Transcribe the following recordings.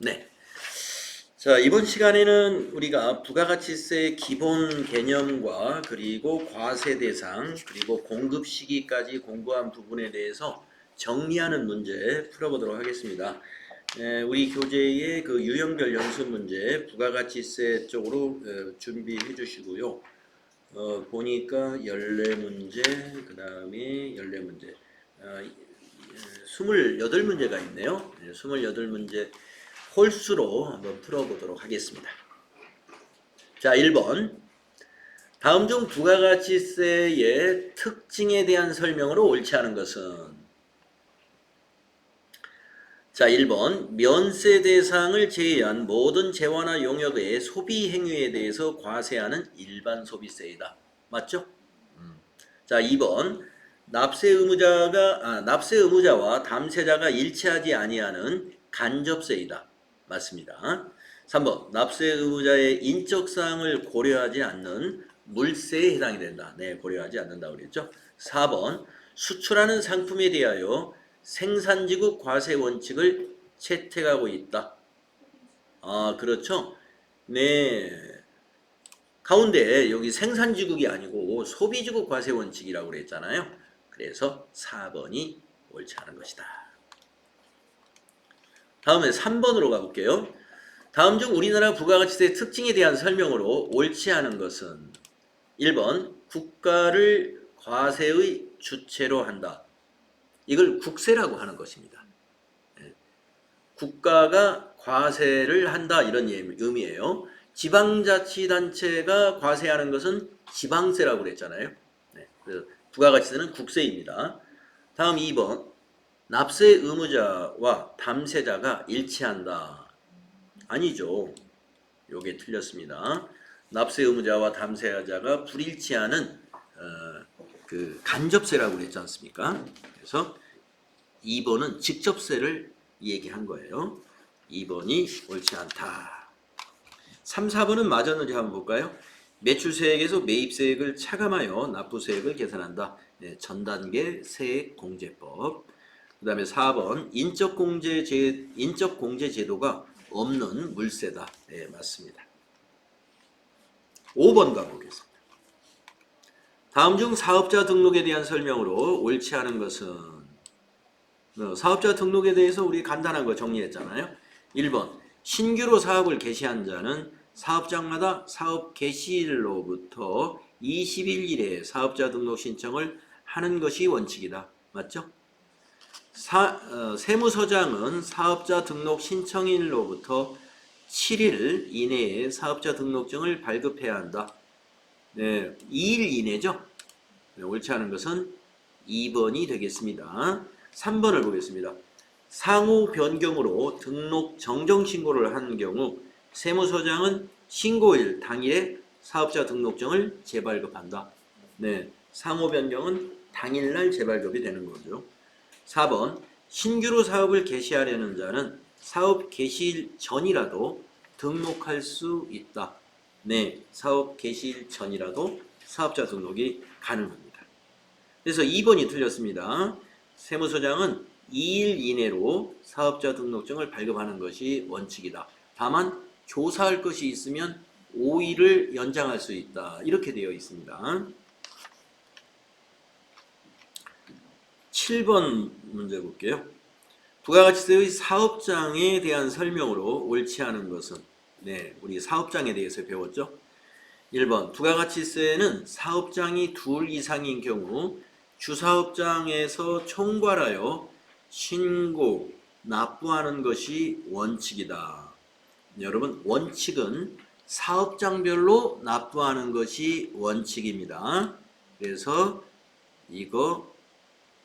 네. 자, 이번 시간에는 우리가 부가가치세의 기본 개념과 그리고 과세 대상 그리고 공급 시기까지 공부한 부분에 대해서 정리하는 문제 풀어보도록 하겠습니다. 우리 교재의 그 유형별 연습 문제 부가가치세 쪽으로 준비해 주시고요. 보니까 14문제, 그 다음에 14문제, 28문제가 있네요. 28문제 홀수로 한번 풀어보도록 하겠습니다. 자, 1번. 다음 중 부가가치세의 특징에 대한 설명으로 옳지 않은 것은? 자, 1번. 면세 대상을 제외한 모든 재화나 용역의 소비 행위에 대해서 과세하는 일반 소비세이다. 맞죠? 자, 2번. 납세 의무자와 담세자가 일치하지 아니하는 간접세이다. 맞습니다. 3번. 납세 의무자의 인적 사항을 고려하지 않는 물세에 해당이 된다. 네, 고려하지 않는다고 그랬죠. 4번. 수출하는 상품에 대하여 생산지국 과세 원칙을 채택하고 있다. 아, 그렇죠. 네. 가운데 여기 생산지국이 아니고 소비지국 과세 원칙이라고 그랬잖아요. 그래서 4번이 옳지 않은 것이다. 다음에 3번으로 가볼게요. 다음 중 우리나라 부가가치세의 특징에 대한 설명으로 옳지 않은 것은? 1번. 국가를 과세의 주체로 한다. 이걸 국세라고 하는 것입니다. 국가가 과세를 한다 이런 의미예요. 지방자치단체가 과세하는 것은 지방세라고 그랬잖아요. 그래서 부가가치세는 국세입니다. 다음 2번. 납세 의무자와 담세자가 일치한다. 아니죠. 요게 틀렸습니다. 납세 의무자와 담세자가 불일치하는 그 간접세라고 그랬지 않습니까? 그래서 2번은 직접세를 얘기한 거예요. 2번이 옳지 않다. 3, 4번은 맞았는지 한번 볼까요? 매출세액에서 매입세액을 차감하여 납부세액을 계산한다. 네, 전단계 세액공제법. 그 다음에 4번 인적공제 제도가 없는 물세다. 네, 맞습니다. 5번 가보겠습니다. 다음 중 사업자 등록에 대한 설명으로 옳지 않은 것은? 사업자 등록에 대해서 우리 간단한 거 정리했잖아요. 1번. 신규로 사업을 개시한 자는 사업장마다 사업 개시일로부터 20일 이내에 사업자 등록 신청을 하는 것이 원칙이다. 맞죠? 세무서장은 사업자 등록 신청일로부터 7일 이내에 사업자 등록증을 발급해야 한다. 네, 2일 이내죠? 네, 옳지 않은 것은 2번이 되겠습니다. 3번을 보겠습니다. 상호 변경으로 등록 정정 신고를 한 경우 세무서장은 신고일 당일에 사업자 등록증을 재발급한다. 네, 상호 변경은 당일날 재발급이 되는 거죠. 4번. 신규로 사업을 개시하려는 자는 사업 개시일 전이라도 등록할 수 있다. 네, 사업 개시일 전이라도 사업자 등록이 가능합니다. 그래서 2번이 틀렸습니다. 세무서장은 2일 이내로 사업자 등록증을 발급하는 것이 원칙이다. 다만 조사할 것이 있으면 5일을 연장할 수 있다. 이렇게 되어 있습니다. 7번 문제 볼게요. 부가가치세의 사업장에 대한 설명으로 옳지 않은 것은? 네, 우리 사업장에 대해서 배웠죠. 1번. 부가가치세는 사업장이 둘 이상인 경우 주사업장에서 총괄하여 신고, 납부하는 것이 원칙이다. 여러분, 원칙은 사업장별로 납부하는 것이 원칙입니다. 그래서 이거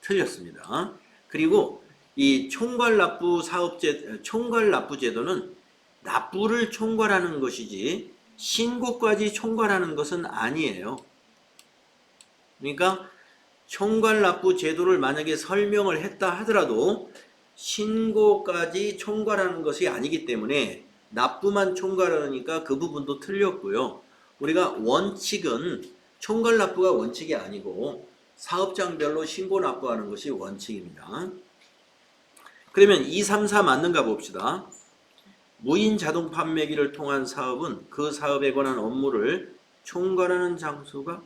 틀렸습니다. 그리고 이 총괄납부 제도는 납부를 총괄하는 것이지 신고까지 총괄하는 것은 아니에요. 그러니까 총괄납부 제도를 만약에 설명을 했다 하더라도 신고까지 총괄하는 것이 아니기 때문에 납부만 총괄하니까 그 부분도 틀렸고요. 우리가 원칙은 총괄납부가 원칙이 아니고 사업장별로 신고 납부하는 것이 원칙입니다. 그러면 2, 3, 4 맞는가 봅시다. 무인 자동 판매기를 통한 사업은 그 사업에 관한 업무를 총괄하는 장소가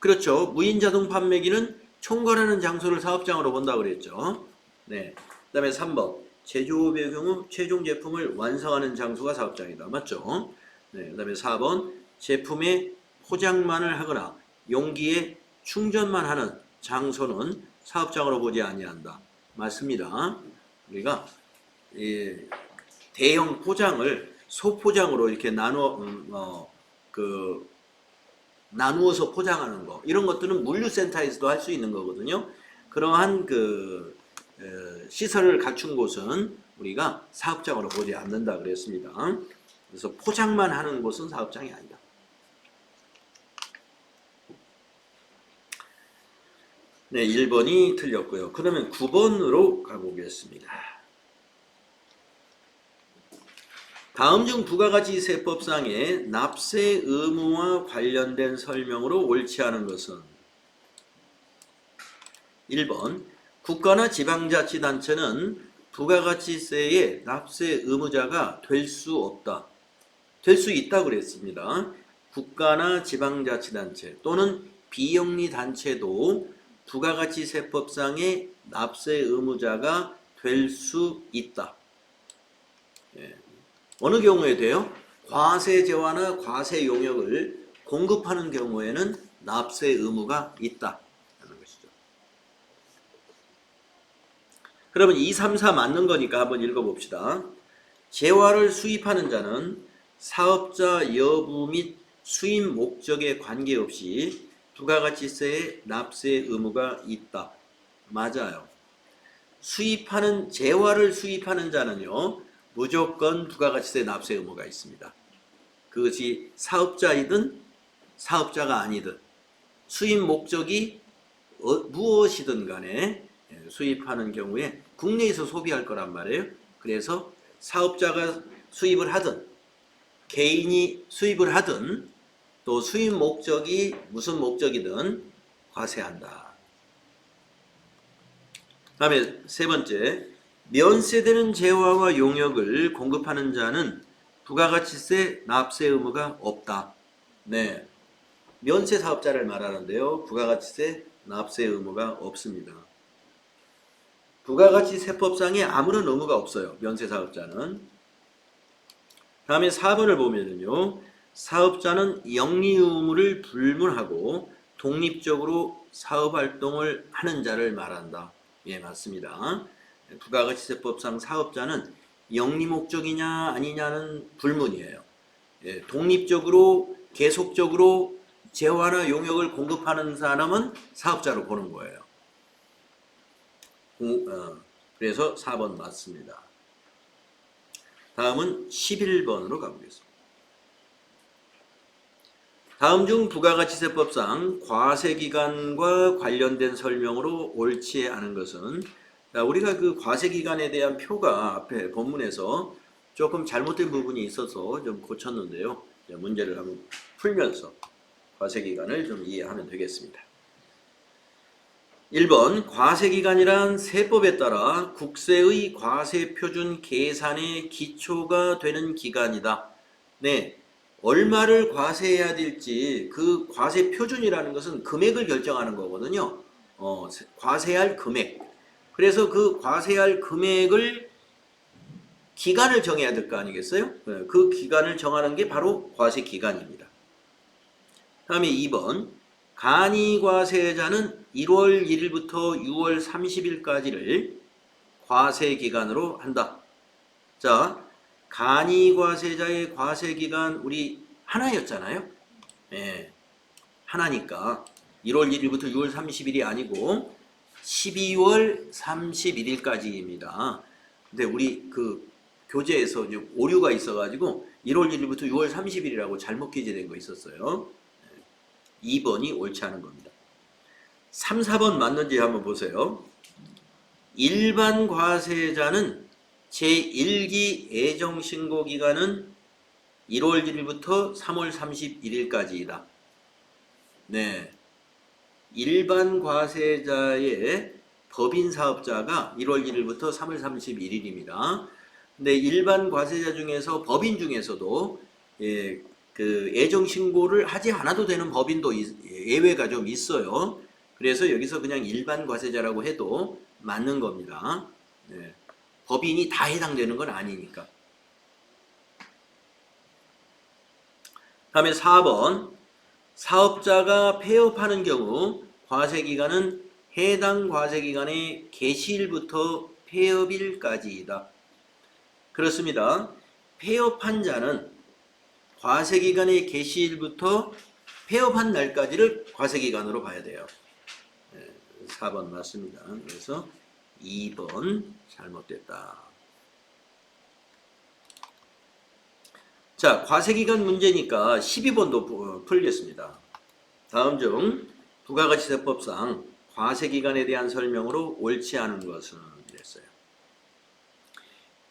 그렇죠. 무인 자동 판매기는 총괄하는 장소를 사업장으로 본다고 그랬죠. 네. 그다음에 3번. 제조업의 경우 최종 제품을 완성하는 장소가 사업장이다. 맞죠? 네. 그다음에 4번. 제품의 포장만을 하거나 용기에 충전만 하는 장소는 사업장으로 보지 아니한다. 맞습니다. 우리가 대형 포장을 소포장으로 이렇게 나누어서 포장하는 거 이런 것들은 물류센터에서도 할 수 있는 거거든요. 그러한 시설을 갖춘 곳은 우리가 사업장으로 보지 않는다 그랬습니다. 그래서 포장만 하는 곳은 사업장이 아니다. 네, 1번이 틀렸고요. 그러면 9번으로 가보겠습니다. 다음 중 부가가치세법상의 납세 의무와 관련된 설명으로 옳지 않은 것은 1번 국가나 지방자치단체는 부가가치세의 납세 의무자가 될 수 없다. 될 수 있다고 그랬습니다. 국가나 지방자치단체 또는 비영리단체도 부가가치세법상의 납세 의무자가 될 수 있다. 예. 어느 경우에 돼요? 과세재화나 과세용역을 공급하는 경우에는 납세 의무가 있다. 하는 것이죠. 그러면 2, 3, 4 맞는 거니까 한번 읽어봅시다. 재화를 수입하는 자는 사업자 여부 및 수입 목적에 관계없이 부가가치세의 납세 의무가 있다. 맞아요. 재화를 수입하는 자는요, 무조건 부가가치세 납세 의무가 있습니다. 그것이 사업자이든 사업자가 아니든 수입 목적이 무엇이든 간에 수입하는 경우에 국내에서 소비할 거란 말이에요. 그래서 사업자가 수입을 하든 개인이 수입을 하든 또 수입 목적이 무슨 목적이든 과세한다. 다음에 세 번째, 면세되는 재화와 용역을 공급하는 자는 부가가치세 납세 의무가 없다. 네, 면세 사업자를 말하는데요. 부가가치세 납세 의무가 없습니다. 부가가치세법상에 아무런 의무가 없어요. 면세 사업자는. 다음에 4번을 보면은요. 사업자는 영리 의무를 불문하고 독립적으로 사업활동을 하는 자를 말한다. 예, 맞습니다. 부가가치세법상 사업자는 영리 목적이냐 아니냐는 불문이에요. 예, 독립적으로 계속적으로 재화나 용역을 공급하는 사람은 사업자로 보는 거예요. 그래서 4번 맞습니다. 다음은 11번으로 가보겠습니다. 다음 중 부가가치세법상 과세기간과 관련된 설명으로 옳지 않은 것은, 자, 우리가 그 과세기간에 대한 표가 앞에 본문에서 조금 잘못된 부분이 있어서 좀 고쳤는데요. 문제를 한번 풀면서 과세기간을 좀 이해하면 되겠습니다. 1번 과세기간이란 세법에 따라 국세의 과세표준 계산의 기초가 되는 기간이다. 네, 얼마를 과세해야 될지 그 과세표준이라는 것은 금액을 결정하는 거거든요. 과세할 금액. 그래서 그 과세할 금액을 기간을 정해야 될 거 아니겠어요? 그 기간을 정하는 게 바로 과세기간입니다. 다음에 2번 간이과세자는 1월 1일부터 6월 30일까지를 과세기간으로 한다. 자, 간이과세자의 과세기간 우리 하나였잖아요. 예, 하나니까 1월 1일부터 6월 30일이 아니고 12월 31일까지입니다. 근데 우리 그 교재에서 오류가 있어가지고 1월 1일부터 6월 30일이라고 잘못 기재된 거 있었어요. 2번이 옳지 않은 겁니다. 3, 4번 맞는지 한번 보세요. 일반 과세자는 제1기 애정신고기간은 1월 1일부터 3월 31일까지이다. 네, 일반 과세자의 법인 사업자가 1월 1일부터 3월 31일입니다. 근데 일반 과세자 중에서 법인 중에서도 그 애정 신고를 하지 않아도 되는 법인도 예외가 좀 있어요. 그래서 여기서 그냥 일반 과세자라고 해도 맞는 겁니다. 네. 법인이 다 해당되는 건 아니니까. 다음에 4번. 사업자가 폐업하는 경우 과세기간은 해당 과세기간의 개시일부터 폐업일까지이다. 그렇습니다. 폐업한 자는 과세기간의 개시일부터 폐업한 날까지를 과세기간으로 봐야 돼요. 4번 맞습니다. 그래서 2번 잘못됐다. 자, 과세기간 문제니까 12번도 풀겠습니다. 다음 중 부가가치세법상 과세기간에 대한 설명으로 옳지 않은 것은 이랬어요.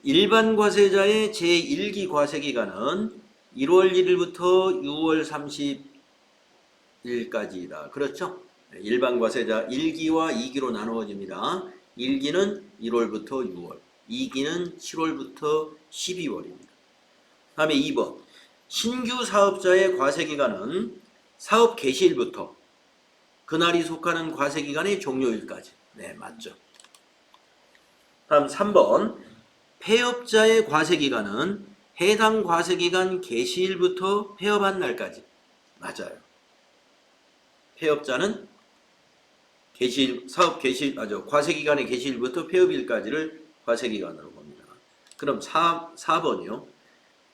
일반 과세자의 제1기 과세기간은 1월 1일부터 6월 30일까지이다. 그렇죠? 일반 과세자 1기와 2기로 나누어집니다. 1기는 1월부터 6월, 2기는 7월부터 12월입니다. 다음에 2번. 신규 사업자의 과세기간은 사업 개시일부터 그날이 속하는 과세기간의 종료일까지. 네, 맞죠. 다음 3번. 폐업자의 과세기간은 해당 과세기간 개시일부터 폐업한 날까지. 맞아요. 폐업자는 과세기간의 개시일부터 폐업일까지를 과세기간으로 봅니다. 그럼 4번이요.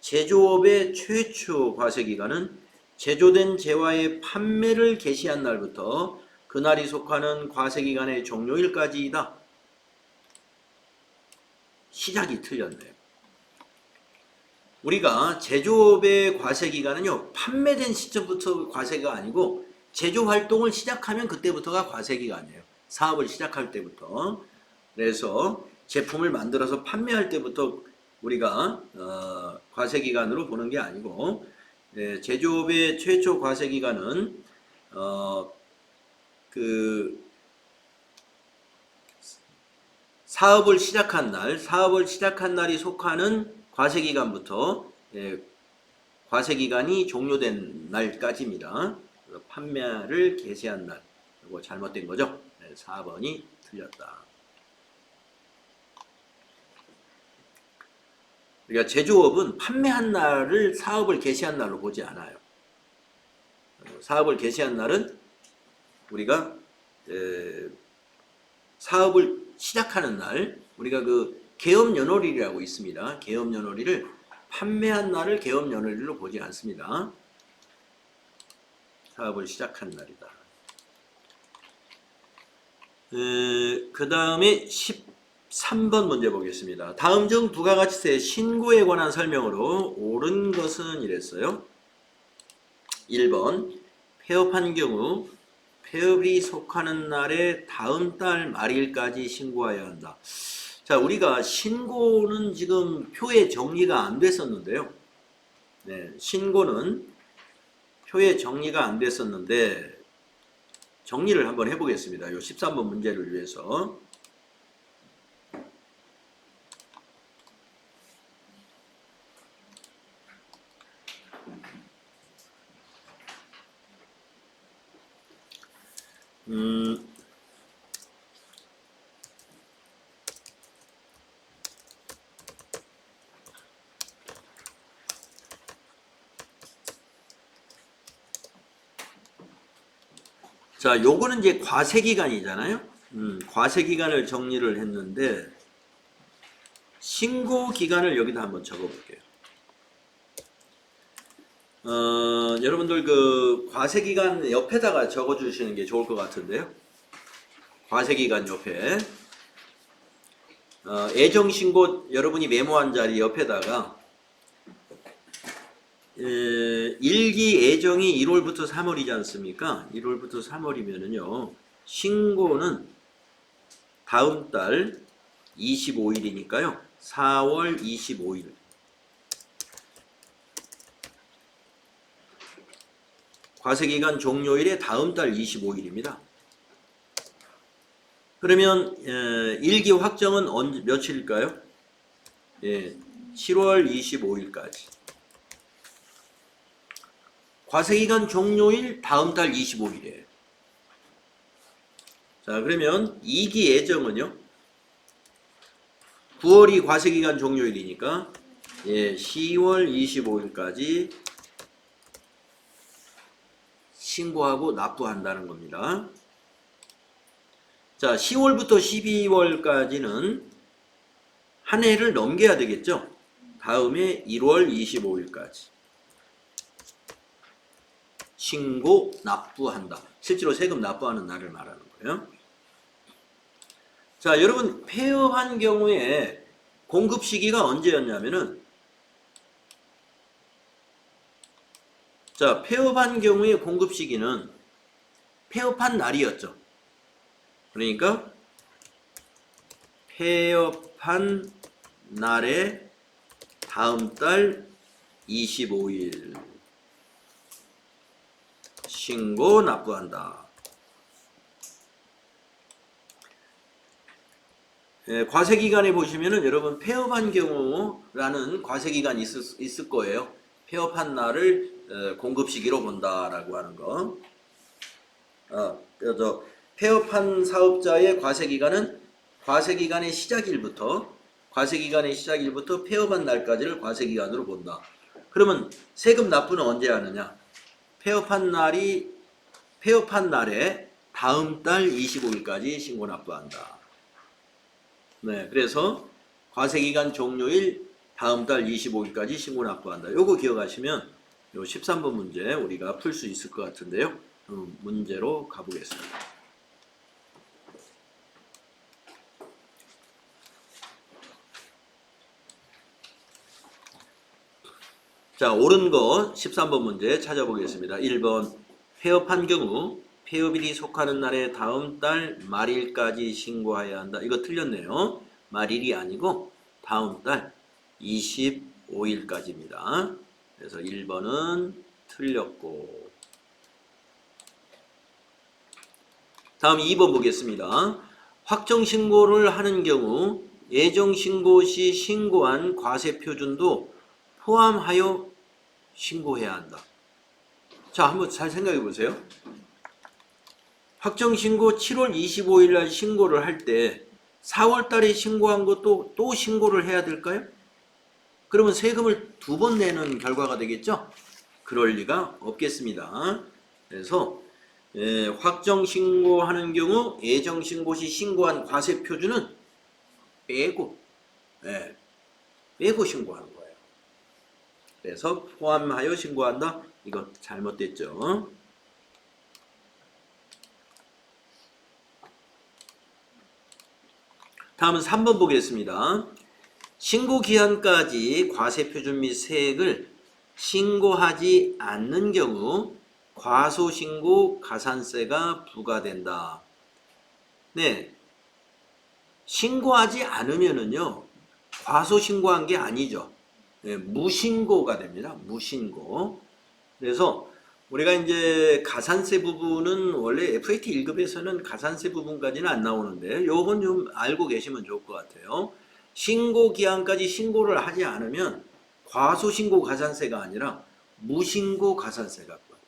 제조업의 최초 과세기간은 제조된 재화의 판매를 개시한 날부터 그날이 속하는 과세기간의 종료일까지이다. 시작이 틀렸네요. 우리가 제조업의 과세기간은요, 판매된 시점부터 과세가 아니고 제조활동을 시작하면 그때부터가 과세기간이에요. 사업을 시작할 때부터. 그래서 제품을 만들어서 판매할 때부터 우리가 과세기간으로 보는 게 아니고, 제조업의 최초 과세기간은 그 사업을 시작한 날이 속하는 과세기간부터 과세기간이 종료된 날까지입니다. 판매를 개시한 날. 이거 잘못된 거죠? 4번이 틀렸다. 그러니까 제조업은 판매한 날을 사업을 개시한 날로 보지 않아요. 사업을 개시한 날은 우리가 사업을 시작하는 날, 우리가 그 개업연월일이라고 있습니다. 개업연월일을 판매한 날을 개업연월일로 보지 않습니다. 사업을 시작한 날이다. 그 다음에 13번 문제 보겠습니다. 다음 중 부가가치세 신고에 관한 설명으로 옳은 것은 이랬어요. 1번 폐업한 경우 폐업이 속하는 날의 다음 달 말일까지 신고해야 한다. 자, 우리가 신고는 지금 표에 정리가 안 됐었는데요. 네, 신고는 표에 정리가 안 됐었는데 정리를 한번 해보겠습니다. 이 13번 문제를 위해서. 자, 요거는 이제 과세기간이잖아요. 과세기간을 정리를 했는데 신고기간을 여기다 한번 적어볼게요. 여러분들 그 과세기간 옆에다가 적어주시는 게 좋을 것 같은데요. 과세기간 옆에 애정신고 여러분이 메모한 자리 옆에다가 1기 애정이 1월부터 3월이지 않습니까? 1월부터 3월이면은요, 신고는 다음 달 25일이니까요, 4월 25일. 과세기간 종료일의 다음 달 25일입니다. 그러면 1기 확정은 며칠일까요? 예, 7월 25일까지. 과세기간 종료일 다음 달 25일이에요. 자, 그러면 2기 예정은요? 9월이 과세기간 종료일이니까 10월 25일까지 신고하고 납부한다는 겁니다. 자, 10월부터 12월까지는 한 해를 넘겨야 되겠죠? 다음에 1월 25일까지 신고 납부한다. 실제로 세금 납부하는 날을 말하는 거예요. 자, 여러분 폐업한 경우에 공급 시기가 언제였냐면은 자, 폐업한 경우에 공급 시기는 폐업한 날이었죠. 그러니까 폐업한 날에 다음 달 25일 신고 납부한다. 과세기간에 보시면은 여러분 폐업한 경우라는 과세기간이 있을 거예요. 폐업한 날을 공급 시기로 본다라고 하는 거. 폐업한 사업자의 과세기간은 과세기간의 시작일부터 폐업한 날까지를 과세기간으로 본다. 그러면 세금 납부는 언제 하느냐? 폐업한 날에 다음 달 25일까지 신고 납부한다. 네, 그래서 과세기간 종료일 다음 달 25일까지 신고 납부한다. 요거 기억하시면 요 13번 문제 우리가 풀 수 있을 것 같은데요. 문제로 가보겠습니다. 자, 옳은 거 13번 문제 찾아보겠습니다. 1번 폐업한 경우 폐업일이 속하는 날에 다음 달 말일까지 신고해야 한다. 이거 틀렸네요. 말일이 아니고 다음 달 25일까지입니다. 그래서 1번은 틀렸고, 다음 2번 보겠습니다. 확정신고를 하는 경우 예정신고 시 신고한 과세표준도 포함하여 신고해야 한다. 자, 한번 잘 생각해 보세요. 확정신고 7월 25일 날 신고를 할 때 4월 달에 신고한 것도 또 신고를 해야 될까요? 그러면 세금을 2번 내는 결과가 되겠죠? 그럴 리가 없겠습니다. 그래서 확정신고하는 경우 예정신고 시 신고한 과세표준은 빼고 신고하는 거예요. 그래서 포함하여 신고한다. 이거 잘못됐죠. 다음은 3번 보겠습니다. 신고기한까지 과세표준 및 세액을 신고하지 않는 경우 과소신고 가산세가 부과된다. 네, 신고하지 않으면은요 과소신고한 게 아니죠. 네, 무신고가 됩니다. 무신고. 그래서 우리가 이제 가산세 부분은 원래 FAT 1급에서는 가산세 부분까지는 안 나오는데 요건 좀 알고 계시면 좋을 것 같아요. 신고 기한까지 신고를 하지 않으면 과소신고 가산세가 아니라 무신고 가산세가 붙어요.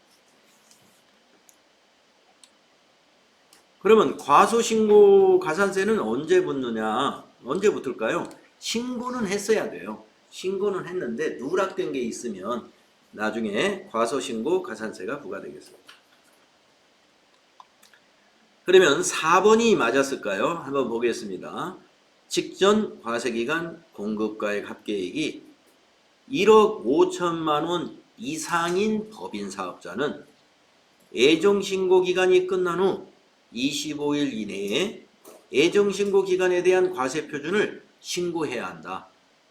그러면 과소신고 가산세는 언제 붙느냐? 언제 붙을까요? 신고는 했어야 돼요. 신고는 했는데 누락된 게 있으면 나중에 과소신고 가산세가 부과되겠습니다. 그러면 4번이 맞았을까요? 한번 보겠습니다. 직전 과세기간 공급가액 합계액이 1억 5천만 원 이상인 법인사업자는 예정신고 기간이 끝난 후 25일 이내에 예정신고 기간에 대한 과세표준을 신고해야 한다.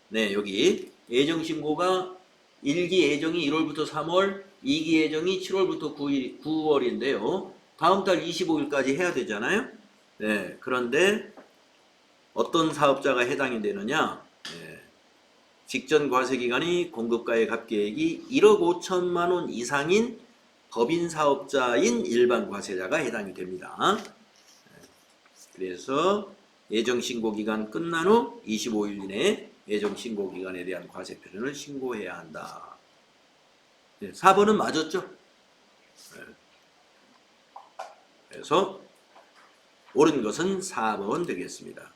네, 여기 예정신고가 1기 예정이 1월부터 3월, 2기 예정이 7월부터 9월인데요. 다음 달 25일까지 해야 되잖아요. 네, 그런데 어떤 사업자가 해당이 되느냐? 네, 직전 과세기간이 공급가액 합계액이 1억 5천만 원 이상인 법인사업자인 일반 과세자가 해당이 됩니다. 그래서 예정신고기간 끝난 후 25일 이내에 예정신고기간에 대한 과세 표준을 신고해야 한다. 4번은 맞았죠? 그래서 옳은 것은 4번 되겠습니다.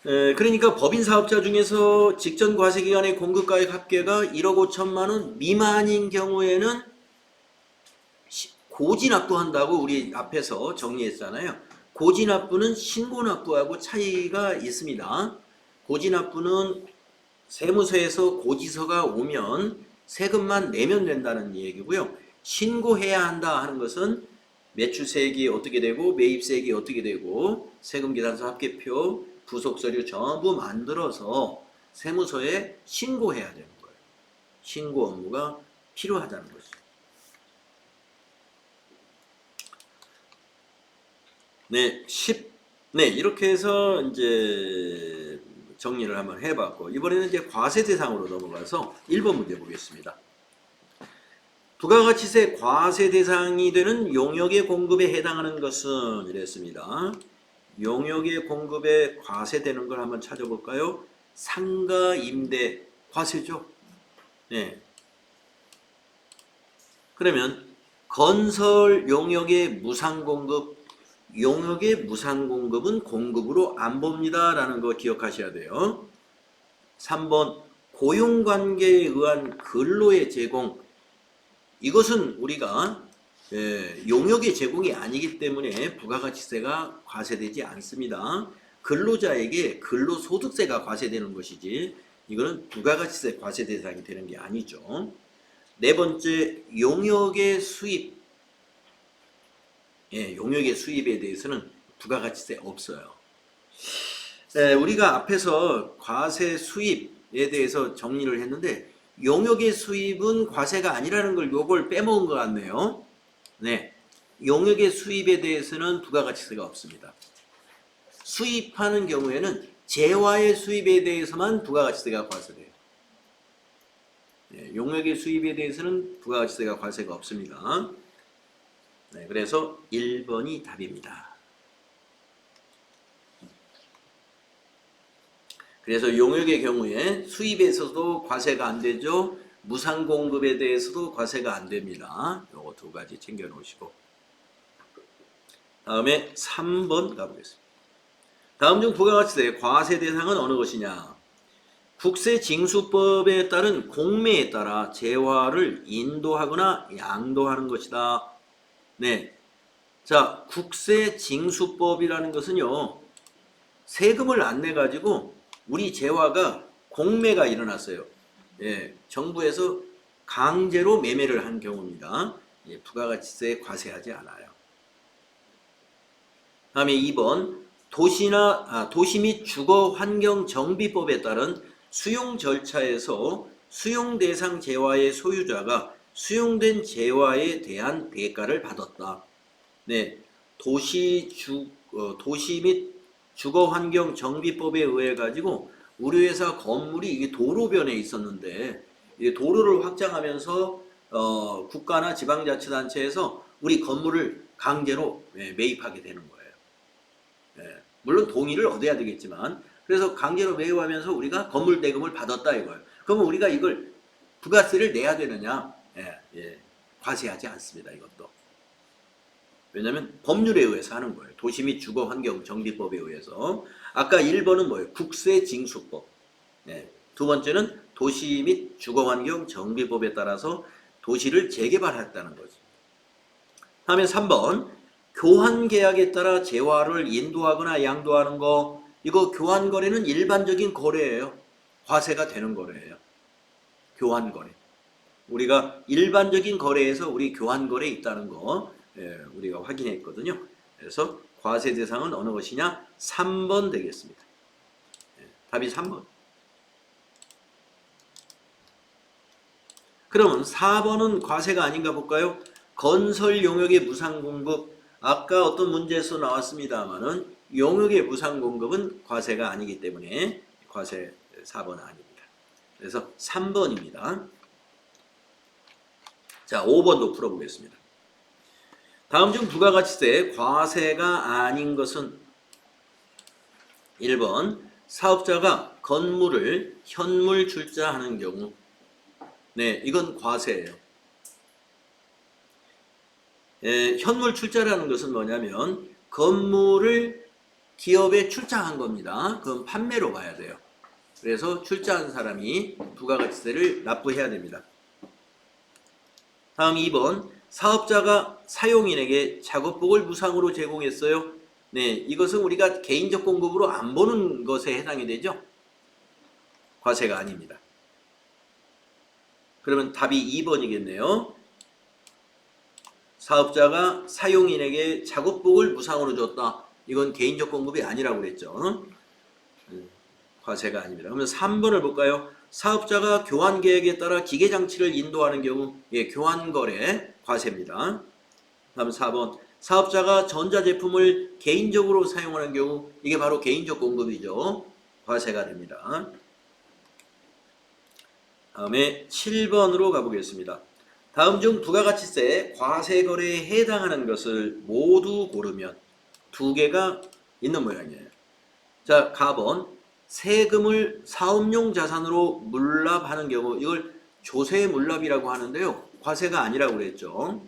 그러니까 법인 사업자 중에서 직전 과세기간의 공급가액 합계가 1억 5천만 원 미만인 경우에는 고지납부한다고 우리 앞에서 정리했잖아요. 고지납부는 신고납부하고 차이가 있습니다. 고지납부는 세무서에서 고지서가 오면 세금만 내면 된다는 얘기고요. 신고해야 한다 하는 것은 매출세액이 어떻게 되고 매입세액이 어떻게 되고 세금계산서 합계표 부속서류 전부 만들어서 세무서에 신고해야 되는 거예요. 신고 업무가 필요하다는 것이죠. 네, 이렇게 해서 이제 정리를 한번 해봤고, 이번에는 이제 과세 대상으로 넘어가서 1번 문제 보겠습니다. 부가가치세 과세 대상이 되는 용역의 공급에 해당하는 것은 이랬습니다. 용역의 공급에 과세되는 걸 한번 찾아볼까요? 상가 임대 과세죠. 네. 그러면 건설 용역의 무상공급, 용역의 무상공급은 공급으로 안 봅니다 라는 거 기억하셔야 돼요. 3번 고용관계에 의한 근로의 제공, 이것은 우리가 용역의 제공이 아니기 때문에 부가가치세가 과세되지 않습니다. 근로자에게 근로소득세가 과세되는 것이지 이거는 부가가치세 과세 대상이 되는 게 아니죠. 네 번째, 용역의 수입. 용역의 수입에 대해서는 부가가치세 없어요. 우리가 앞에서 과세 수입에 대해서 정리를 했는데 용역의 수입은 과세가 아니라는 걸 요걸 빼먹은 것 같네요. 네, 용역의 수입에 대해서는 부가가치세가 없습니다. 수입하는 경우에는 재화의 수입에 대해서만 부가가치세가 과세돼요. 네, 용역의 수입에 대해서는 부가가치세가 과세가 없습니다. 네, 그래서 1번이 답입니다. 그래서 용역의 경우에 수입에서도 과세가 안 되죠. 무상공급에 대해서도 과세가 안 됩니다. 요거 두 가지 챙겨 놓으시고. 다음에 3번 가보겠습니다. 다음 중 부가가치세 과세 대상은 어느 것이냐? 국세징수법에 따른 공매에 따라 재화를 인도하거나 양도하는 것이다. 네. 자, 국세징수법이라는 것은요, 세금을 안 내가지고 우리 재화가 공매가 일어났어요. 정부에서 강제로 매매를 한 경우입니다. 부가가치세 과세하지 않아요. 다음에 2번, 도시 및 주거환경정비법에 따른 수용 절차에서 수용 대상 재화의 소유자가 수용된 재화에 대한 대가를 받았다. 네, 도시 및 주거환경정비법에 의해 가지고 우리 회사 건물이 이게 도로변에 있었는데 도로를 확장하면서 국가나 지방자치단체에서 우리 건물을 강제로 매입하게 되는 거예요. 물론 동의를 얻어야 되겠지만 그래서 강제로 매입하면서 우리가 건물 대금을 받았다 이거예요. 그러면 우리가 이걸 부가세를 내야 되느냐? 과세하지 않습니다. 이것도. 왜냐하면 법률에 의해서 하는 거예요. 도시 및 주거환경정비법에 의해서. 아까 1번은 뭐예요? 국세징수법. 두 번째는 도시 및 주거환경정비법에 따라서 도시를 재개발했다는 거죠. 다음에 3번, 교환계약에 따라 재화를 인도하거나 양도하는 거. 이거 교환거래는 일반적인 거래예요. 과세가 되는 거래예요. 교환거래. 우리가 일반적인 거래에서 우리 교환거래 있다는 거 우리가 확인했거든요. 그래서 과세 대상은 어느 것이냐? 3번 되겠습니다. 답이 3번. 그러면 4번은 과세가 아닌가 볼까요? 건설 용역의 무상공급. 아까 어떤 문제에서 나왔습니다만은 용역의 무상공급은 과세가 아니기 때문에 과세 4번은 아닙니다. 그래서 3번입니다. 자, 5번도 풀어보겠습니다. 다음 중 부가가치세 과세가 아닌 것은 1번 사업자가 건물을 현물 출자하는 경우. 네, 이건 과세예요. 현물 출자라는 것은 뭐냐면 건물을 기업에 출자한 겁니다. 그건 판매로 봐야 돼요. 그래서 출자한 사람이 부가가치세를 납부해야 됩니다. 다음 2번 사업자가 사용인에게 작업복을 무상으로 제공했어요. 네, 이것은 우리가 개인적 공급으로 안 보는 것에 해당이 되죠. 과세가 아닙니다. 그러면 답이 2번이겠네요. 사업자가 사용인에게 작업복을 무상으로 줬다. 이건 개인적 공급이 아니라고 그랬죠. 과세가 아닙니다. 그러면 3번을 볼까요? 사업자가 교환 계획에 따라 기계 장치를 인도하는 경우, 예, 교환 거래 과세입니다. 다음 4번 사업자가 전자제품을 개인적으로 사용하는 경우, 이게 바로 개인적 공급이죠. 과세가 됩니다. 다음에 7번으로 가보겠습니다. 다음 중 부가가치세 과세 거래에 해당하는 것을 모두 고르면 두 개가 있는 모양이에요. 자, 가번 세금을 사업용 자산으로 물납하는 경우, 이걸 조세 물납이라고 하는데요. 과세가 아니라고 그랬죠.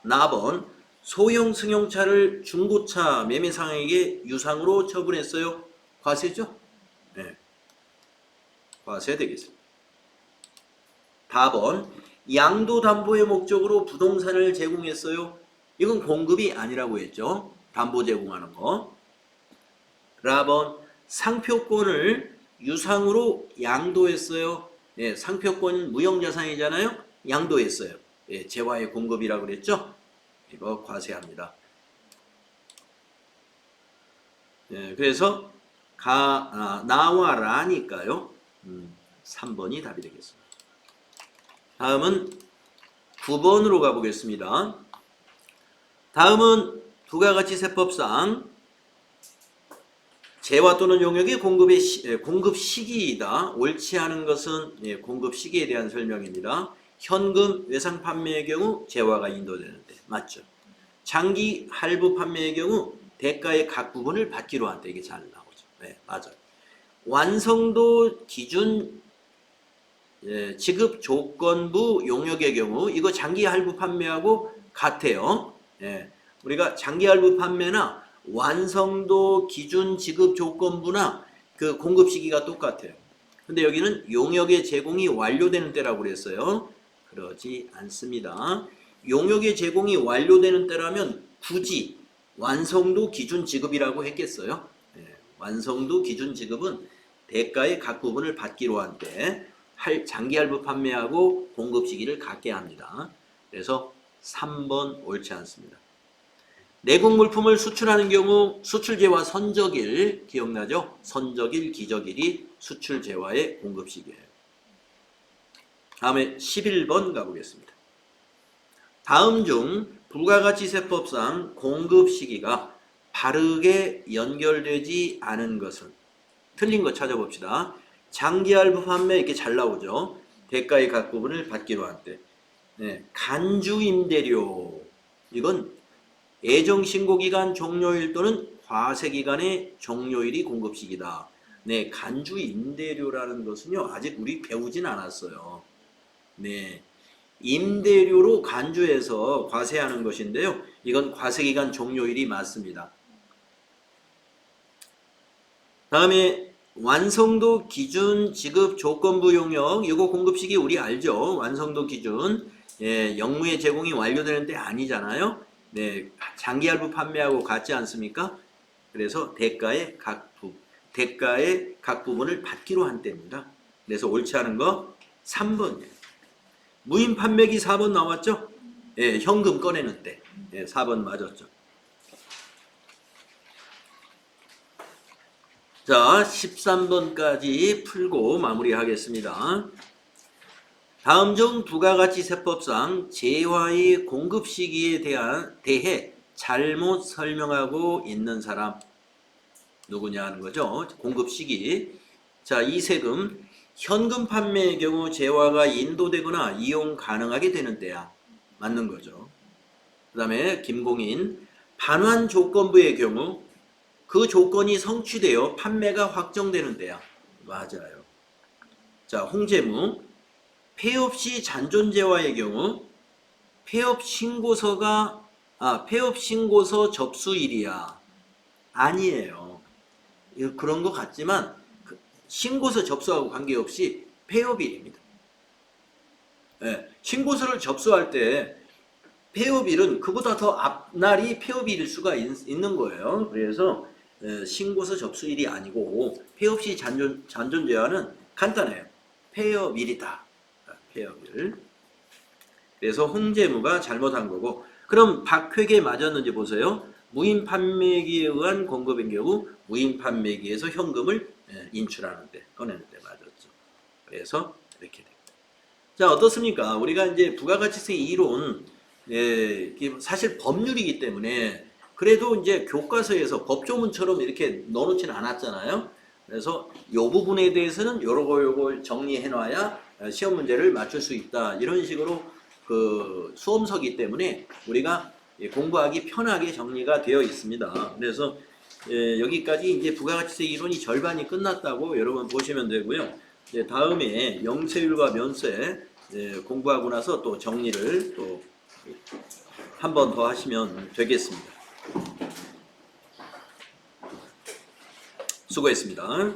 나번 소형 승용차를 중고차 매매상에게 유상으로 처분했어요. 과세죠? 네. 과세 되겠습니다. 다번 양도담보의 목적으로 부동산을 제공했어요. 이건 공급이 아니라고 했죠. 담보 제공하는 거. 라번 상표권을 유상으로 양도했어요. 네, 상표권 무형자산이잖아요. 양도했어요. 네, 재화의 공급이라고 그랬죠. 이거 과세합니다. 네, 그래서 나와 라니까요. 3번이 답이 되겠습니다. 다음은 9번으로 가보겠습니다. 다음은 부가가치세법상 재화 또는 용역의 공급 시기이다. 옳지 않은 것은 공급 시기에 대한 설명입니다. 현금 외상 판매의 경우 재화가 인도되는데 맞죠? 장기 할부 판매의 경우 대가의 각 부분을 받기로 한다. 이게 잘 나오죠. 네, 맞아요. 완성도 기준 지급 조건부 용역의 경우 이거 장기 할부 판매하고 같아요. 우리가 장기 할부 판매나 완성도 기준 지급 조건부나 그 공급 시기가 똑같아요. 근데 여기는 용역의 제공이 완료되는 때라고 그랬어요. 그러지 않습니다. 용역의 제공이 완료되는 때라면 굳이 완성도 기준 지급이라고 했겠어요. 완성도 기준 지급은 대가의 각 부분을 받기로 한 때 장기 할부 판매하고 공급 시기를 같게 합니다. 그래서 3번 옳지 않습니다. 내국 물품을 수출하는 경우 수출재화 선적일 기억나죠? 선적일, 기적일이 수출재화의 공급 시기예요. 다음에 11번 가보겠습니다. 다음 중 부가가치세법상 공급 시기가 바르게 연결되지 않은 것은 틀린 거 찾아봅시다. 장기할부 판매 이렇게 잘 나오죠. 대가의 각 부분을 받기로 한 때. 간주임대료 이건 예정신고기간 종료일 또는 과세기간의 종료일이 공급시기다. 네, 간주임대료라는 것은요 아직 우리 배우진 않았어요. 네, 임대료로 간주해서 과세하는 것인데요. 이건 과세기간 종료일이 맞습니다. 다음에 완성도 기준 지급 조건부 용역 이거 공급시기 우리 알죠? 완성도 기준 영무의 제공이 완료되는 때 아니잖아요. 네, 장기할부 판매하고 같지 않습니까? 그래서 대가의 각 부분을 받기로 한 때입니다. 그래서 옳지 않은 거 3번이에요. 무인 판매기 4번 나왔죠? 현금 꺼내는 때 4번 맞았죠. 자, 13번까지 풀고 마무리하겠습니다. 다음 중 부가가치세법상 재화의 공급 시기에 대해 잘못 설명하고 있는 사람 누구냐 하는 거죠. 공급 시기. 자, 이 세금 현금 판매의 경우 재화가 인도되거나 이용 가능하게 되는 때야. 맞는 거죠. 그 다음에 김공인, 반환 조건부의 경우 그 조건이 성취되어 판매가 확정되는 때야. 맞아요. 자, 홍재무, 폐업 시 잔존재화의 경우 폐업 신고서 접수일이야. 아니에요. 그런 것 같지만 신고서 접수하고 관계없이 폐업일입니다. 예, 신고서를 접수할 때 폐업일은 그보다 더 앞날이 폐업일일 수가 있는 거예요. 그래서 신고서 접수일이 아니고 폐업 시 잔존재화는 간단해요. 폐업일이다. 폐업일. 그래서 홍재무가 잘못한 거고, 그럼 박회계 맞았는지 보세요. 무인 판매기에 의한 공급인 경우 무인 판매기에서 현금을 인출하는데, 꺼내는데 맞았죠. 그래서 이렇게 됩니다. 자, 어떻습니까? 우리가 이제 부가가치세 이론, 이게 사실 법률이기 때문에 그래도 이제 교과서에서 법조문처럼 이렇게 넣어놓지는 않았잖아요. 그래서 이 부분에 대해서는 요거 정리해 놔야 시험 문제를 맞출 수 있다. 이런 식으로 그 수험서기 때문에 우리가 공부하기 편하게 정리가 되어 있습니다. 그래서 여기까지 이제 부가가치세 이론이 절반이 끝났다고 여러분 보시면 되고요. 다음에 영세율과 면세 공부하고 나서 또 정리를 또 한 번 더 하시면 되겠습니다. 수고했습니다.